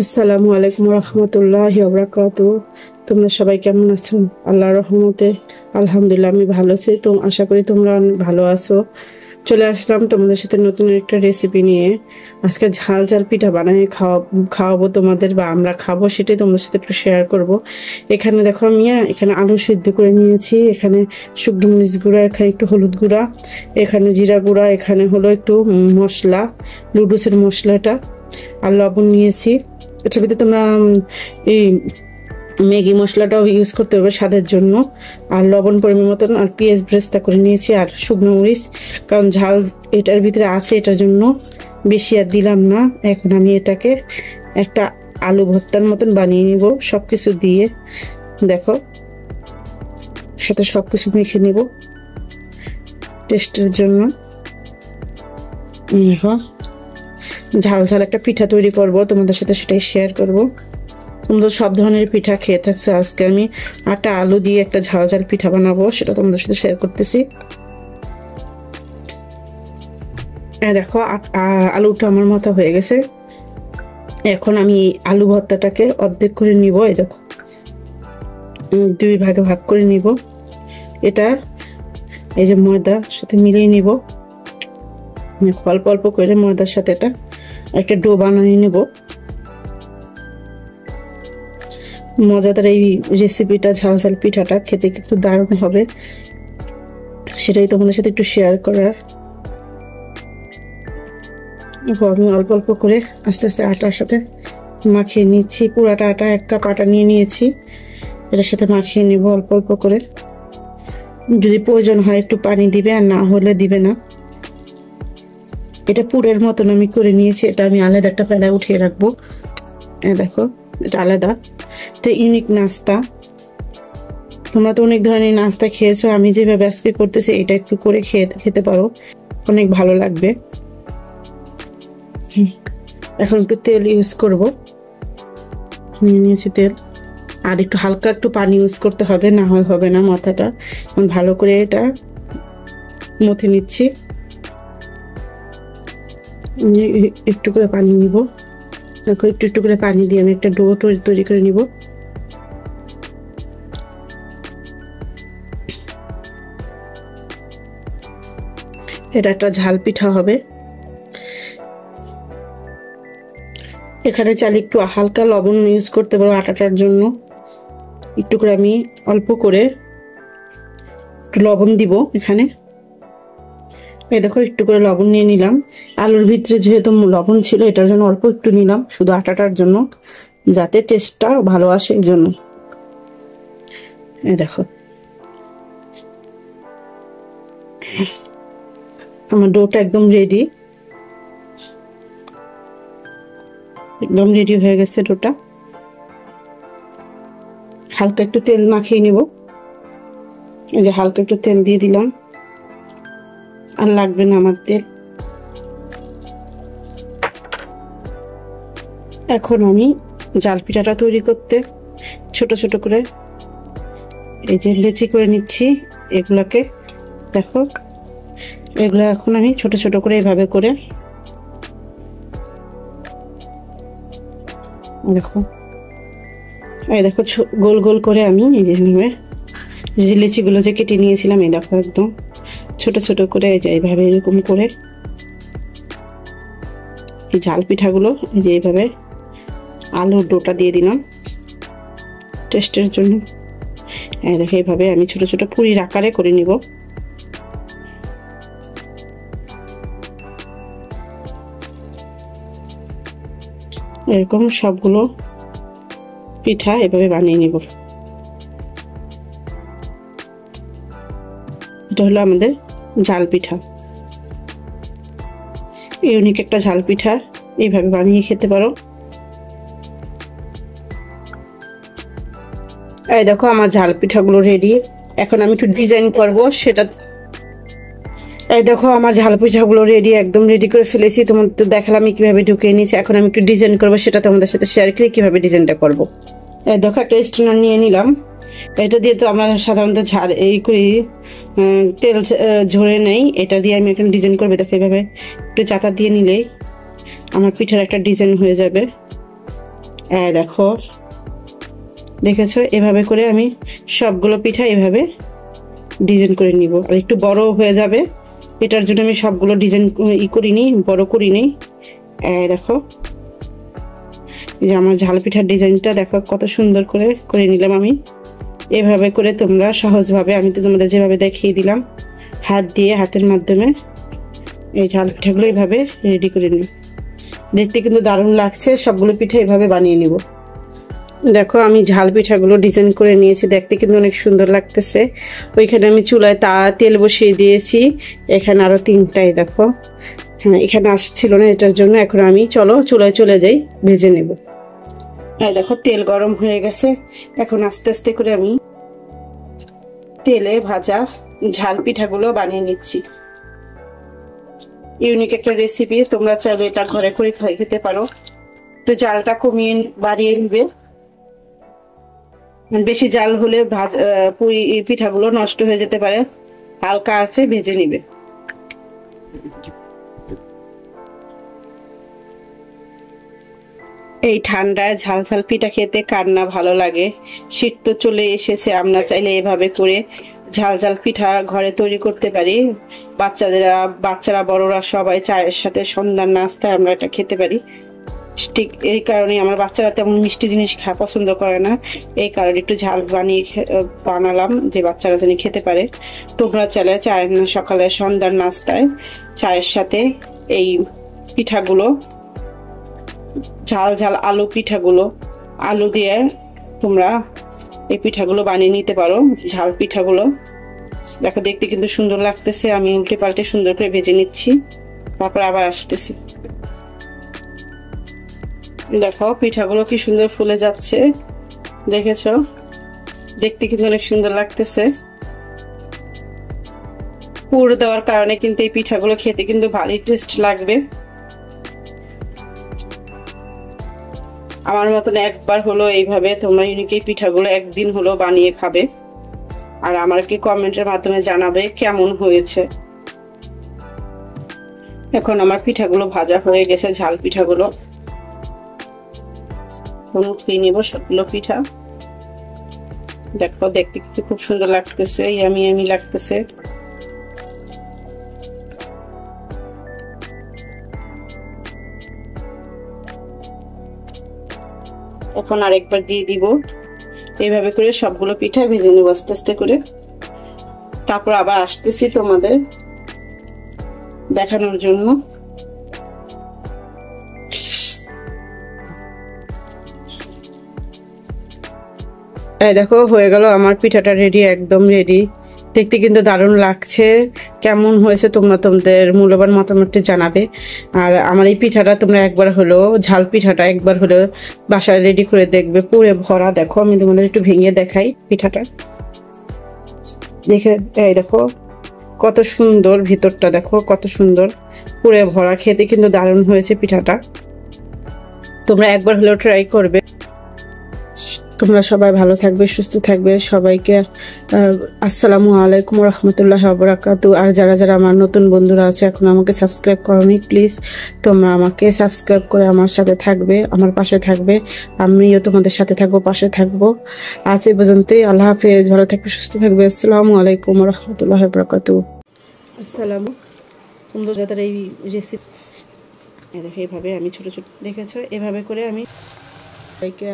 আসসালামু আলাইকুম রহমতুল্লাহি ওয়া বারাকাতুহু। তোমরা সবাই কেমন আছো? আল্লাহর রহমতে আলহামদুলিল্লাহ আমি ভালো আছি। তো আশা করি তোমরা অনেক ভালো আছো। চলে আসলাম তোমাদের সাথে নতুন একটা রেসিপি নিয়ে। আজকে ঝাল ঝাল পিঠা বানিয়ে খাওয়াবো তোমাদের, বা আমরা খাবো, সেটাই তোমাদের সাথে একটু শেয়ার করব। এখানে দেখো আমি এখানে আলু সিদ্ধ করে নিয়েছি, এখানে শুকনো মরিচ গুঁড়া, এখানে একটু হলুদ গুঁড়া, এখানে জিরা গুঁড়া, এখানে হলো একটু মশলা, নুডলসের মশলাটা, আর লবণ নিয়েছি। এটার ভিতরে তোমরা এই ম্যাগি মশলাটাও ইউজ করতে হবে স্বাদের জন্য, আর লবণ পরিমাণ মতন, আর পেঁয়াজ ব্রেস্তা করে নিয়েছি, আর শুকনো মরিচ, কারণ ঝাল এটার ভিতরে আছে, এটার জন্য বেশি আর দিলাম না। এখন আমি এটাকে একটা আলু ভর্তার মতন বানিয়ে নিব সবকিছু দিয়ে। দেখো, সাথে সবকিছু মেখে নিব টেস্টের জন্য। দেখো, ঝাল ঝাল একটা পিঠা তৈরি করব, তোমাদের সাথে সেটাই শেয়ার করব। তোমরা সব ধরনের পিঠা খেয়ে থাকছো, আজকে আমি আটা আলু দিয়ে একটা ঝাল ঝাল পিঠা বানাবো, সেটা তোমাদের সাথে শেয়ার করতেছি। দেখো, আলুটা আমার মতো হয়ে গেছে। এখন আমি আলু ভর্তাটাকে অর্ধেক করে নিব। এই দেখো, দুই ভাগে ভাগ করে নিব। এটা এই যে ময়দার সাথে মিলিয়ে নিব, অল্প অল্প করে ময়দার সাথে এটা একটা ডো বানিয়ে নেব। মজাদার এই রেসিপিটা, ঝাল ঝাল পিঠাটা খেতে কিন্তু দারুণ হবে, সেটাই তোমাদের সাথে একটু শেয়ার করার। আমি অল্প অল্প করে আস্তে আস্তে আটার সাথে মাখিয়ে নিচ্ছি। পুরাটা আটা, 1 কাপ আটা নিয়ে নিয়েছি, এটার সাথে মাখিয়ে নিব অল্প অল্প করে। যদি প্রয়োজন হয় একটু পানি দিবে, আর না হলে দিবে না। এটা পুরের মতন আমি করে নিয়েছি, এটা আমি আলাদা একটা প্যালায় উঠিয়ে রাখবো। দেখো, এটা আলাদা, এটা ইউনিক নাস্তা। তোমরা তো অনেক ধরনের নাস্তা খেয়েছো, আমি যেভাবে আজকে করতেছি এটা একটু করে খেতে পারো, অনেক ভালো লাগবে। এখন একটু তেল ইউজ করব, নিয়ে নিয়েছি তেল, আর একটু হালকা একটু পানি ইউজ করতে হবে, না হয় হবে না মাথাটা। ভালো করে এটা মথে নিচ্ছি, একটু করে পানি নিব। দেখো, একটু একটু করে পানি দিয়ে আমি একটা ডো তৈরি করে নিব। এটা একটা ঝাল পিঠা হবে। এখানে চাইলে একটু হালকা লবণ ইউজ করতে পারো আটাটার জন্য। একটু করে আমি অল্প করে একটু লবণ দিব এখানে। এই দেখো, একটু করে লবণ নিয়ে নিলাম। আলুর ভিতরে যেহেতু লবণ ছিল, এটার জন্য অল্প একটু নিলাম, শুধু আটাটার জন্য, যাতে টেস্টটা ভালো আসে এর জন্য। এই দেখো, আমার ডোটা একদম রেডি, একদম রেডি হয়ে গেছে ডোটা। হালকা একটু তেল মাখিয়ে নিব। এই যে হালকা একটু তেল দিয়ে দিলাম, আর লাগবে না আমার তেল। এখন আমি জাল পিঠাটা তৈরি করতে ছোট ছোট করে এই যে লেচি করে নিচ্ছি এগুলাকে। দেখো, এগুলো এখন আমি ছোট ছোট করে এভাবে করে, দেখো, এই দেখো গোল গোল করে আমি এই যে লিচিগুলো যে কেটে নিয়েছিলাম, এই দেখো একদম ছোট ছোট করে, এই যে এইভাবে এরকম করে এই ঝাল পিঠাগুলো এই যে এইভাবে আলুর ডোটা দিয়ে দিলাম টেস্টের জন্য। এই দেখো, এইভাবে আমি ছোট ছোট পুরির আকারে করে নিব। এরকম সবগুলো পিঠা এভাবে বানিয়ে নিব। এটা হলো আমাদের ঝাল পিঠা, ইউনিক একটা ঝাল পিঠা, এইভাবে বানিয়ে খেতে পারো। এই দেখো, আমার ঝাল পিঠাগুলো রেডি। এখন আমি একটু ডিজাইন করব সেটা। এই দেখো, আমার ঝাল পিঠাগুলো রেডি, একদম রেডি করে ফেলেছি। তোমাদের দেখালাম আমি কিভাবে ঢুকিয়ে নিয়েছি। এখন আমি একটু ডিজাইন করবো, সেটা তোমাদের সাথে শেয়ার করি কিভাবে ডিজাইনটা করব। এই দেখো, একটা স্ট্যান্ডার নিয়ে নিলাম। এটা দিয়ে তো আমরা সাধারণত ঝাল এই করি, তেল ঝরে নেই। এটা দিয়ে আমি এখন ডিজাইন করবো। দেখো, এইভাবে একটু চাতা দিয়ে নিলেই আমার পিঠার একটা ডিজাইন হয়ে যাবে। দেখো, দেখেছো, এভাবে করে আমি সবগুলো পিঠা এভাবে ডিজাইন করে নিব। আর একটু বড় হয়ে যাবে, এটার জন্য আমি সবগুলো ডিজাইন করিনি, বড় করিনি। দেখো, এই যে আমার ঝাল পিঠার ডিজাইনটা দেখো কত সুন্দর করে নিলাম আমি। এভাবে করে তোমরা সহজভাবে, আমি তো তোমাদের যেভাবে দেখিয়ে দিলাম, হাত দিয়ে, হাতের মাধ্যমে এই ঝাল পিঠাগুলো এইভাবে রেডি করে নিব। দেখতে কিন্তু দারুণ লাগছে। সবগুলো পিঠা এভাবে বানিয়ে নিব। দেখো, আমি ঝাল পিঠাগুলো ডিজাইন করে নিয়েছি, দেখতে কিন্তু অনেক সুন্দর লাগতেছে। ওইখানে আমি চুলায় তেল বসিয়ে দিয়েছি। এখানে আরো 3টাই দেখো, হ্যাঁ এখানে আসছিল না, এটার জন্য এখন আমি চলো চুলায় চলে যাই, ভেজে নেব। হ্যাঁ দেখো, তেল গরম হয়ে গেছে। এখন আস্তে আস্তে করে আমি তেলে ভাজা ঝাল পিঠাগুলো বানিয়ে নিচ্ছি। ইউনিক একটা রেসিপি, তোমরা চাইলে এটা ঘরে করে খেতে পারো। একটু জালটা কমিয়ে বাড়িয়ে নিবে, বেশি জাল হলে পিঠাগুলো নষ্ট হয়ে যেতে পারে। হালকা আছে ভেজে নিবে। এই ঠান্ডায় ঝাল ঝাল পিঠা খেতে কার না ভালো লাগে। শীত তো চলে এসেছে, আমরা চাইলে এভাবে করে ঝাল ঝাল পিঠা ঘরে তৈরি করতে পারি। বাচ্চারা বড়রা সবাই চায়ের সাথে সন্ধ্যার নাস্তায় আমরা এটা খেতে পারি। ঠিক এই কারণে আমার বাচ্চারা তেমন মিষ্টি জিনিস পছন্দ করে না, এই কারণে একটু ঝাল বানালাম যে বাচ্চারা যেন খেতে পারে। তোমরা চাইলে সকালে সন্ধ্যার নাস্তায় চায়ের সাথে এই পিঠাগুলো, ঝাল ঝাল আলু পিঠাগুলো, আলু দিয়ে তোমরা এই পিঠাগুলো বানিয়ে নিতে পারো। ঝাল পিঠাগুলো দেখো, দেখতে কিন্তু সুন্দর লাগতেছে। আমি উল্টে পাল্টে সুন্দর করে ভেজে নিচ্ছি, তারপর আবার আসতেছি। দেখো পিঠাগুলো কি সুন্দর ফুলে যাচ্ছে, দেখেছো? দেখতে কিন্তু অনেক সুন্দর লাগতেছে। পুর দেওয়ার কারণে কিন্তু এই পিঠাগুলো খেতে কিন্তু ভালোই টেস্ট লাগবে। আমার মতন একবার হলো এইভাবে তোমরা ইউনিক এই পিঠাগুলো একদিন হলো বানিয়ে খাবে, আর আমাকে কমেন্টের মাধ্যমে জানাবে কেমন হয়েছে। এখন আমার পিঠাগুলো ভাজা হয়ে গেছে, ঝাল পিঠাগুলো উঠিয়ে নিব সবগুলো পিঠা। দেখো, দেখতে কিন্তু খুব সুন্দর লাগতেছে, ইয়ামি ইয়ামি লাগতেছে। এখন আরেকবার দিয়ে দিব। এইভাবে করে সবগুলো পিঠা ভেজে নেব আস্তে আস্তে করে, তারপর আবার আসতেছি তোমাদের দেখানোর জন্য। এই দেখো, হয়ে গেল আমার পিঠাটা রেডি, একদম রেডি। দেখতে কিন্তু দারুণ লাগছে। কেমন হয়েছে তোমরা তোমাদের মূল্যবান মতামতটি জানাবে। আর আমার এই পিঠাটা তোমরা একবার হলো, ঝাল পিঠাটা একবার হলো বাসায় রেডি করে দেখবে, পুরে ভরা। দেখো, আমি তোমাদের একটু ভেঙে দেখাই পিঠাটা, দেখে। এই দেখো কত সুন্দর, ভিতরটা দেখো কত সুন্দর, পুরে ভরা। খেতে কিন্তু দারুণ হয়েছে পিঠাটা, তোমরা একবার হলেও ট্রাই করবে। তোমরা সবাই ভালো থাকবে, সুস্থ থাকবে। সবাইকে আসসালামু আলাইকুম রহমতুল্লাহ বারাকাতু। আর যারা যারা আমার নতুন বন্ধুরা আছে এখন আমাকে সাবস্ক্রাইব করোনি, প্লিজ তোমরা আমাকে সাবস্ক্রাইব করে আমার সাথে থাকবে, আমার পাশে থাকবে। আমিও তোমাদের সাথে থাকবো, পাশে থাকবো। আজ এই পর্যন্তই। আল্লাহ হাফেজ, ভালো থাকবে, সুস্থ থাকবে। আসসালামু আলাইকুম রহমতুল্লাহ বারাকাতু। আসসালামু, তোমরা যাদের এই রেসিপি দেখো, এইভাবে আমি ছোট ছোট, দেখেছো, এভাবে করে আমি সবাইকে